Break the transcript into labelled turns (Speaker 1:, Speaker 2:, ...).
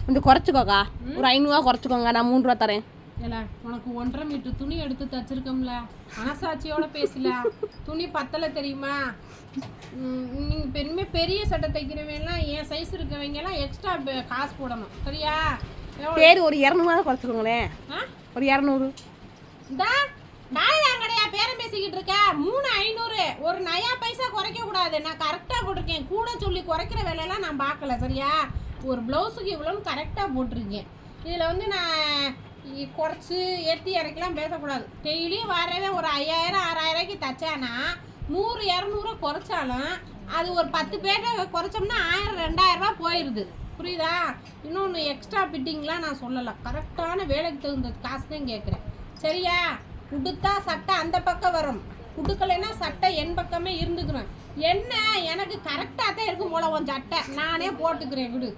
Speaker 1: கொஞ்சம் குறைச்சிக்கோக்கா, ஒரு 500 ரூபா குறைச்சிக்கோங்க, நான் 3 ரூபா தரேன்.
Speaker 2: இல்ல உனக்கு 1.5 மீட்டர் துணி எடுத்து தச்சிருக்கோம்ல, மனசாட்சியோட பேசல. துணி பத்தல தெரியுமா? நீங்க பெரிய சட்டை தைக்கிறவங்கலாம் என் சைஸ் இருக்கவங்கலாம் எக்ஸ்ட்ரா காசு போடணும், சரியா?
Speaker 1: சரி, ஒரு 200 குறைச்சிக்கோங்களேன். ஒரு 200.
Speaker 2: நான் கடையா பேரம் பேசிக்கிட்டு இருக்க? 3,500. ஒரு நயா பைசா குறைக்க கூடாது. நான் கரெக்டா போட்டிருக்கேன். கூட சொல்லி குறைக்கிற வேலையெல்லாம் நான் பார்க்கல, சரியா? ஒரு பிளவுஸுக்கு இவ்வளோன்னு கரெக்டா போட்டிருக்கேன். இதில் வந்து நான் குறைச்சி ஏற்றி இறக்கலாம் பேசக்கூடாது. டெய்லியும் வரவே ஒரு 5,000 6,000க்கு தைச்சானா 100 200 குறைச்சாலும் அது ஒரு 10 பேரை குறைச்சோம்னா 1000 2000 ரூபா போயிடுது, புரியுதா? இன்னொன்று எக்ஸ்ட்ரா ஃபிட்டிங்லாம் நான் சொல்லலை. கரெக்டான வேலைக்கு தகுந்த காசு தான் கேட்குறேன், சரியா? உடுத்தா சட்டை அந்த பக்கம் வரும், உடுக்கலைன்னா சட்டை என் பக்கமே இருந்துக்கிறேன். என்ன எனக்கு கரெக்டாக தான் இருக்கும் போல உன் சட்டை, நானே போட்டுக்கிறேன், விடு.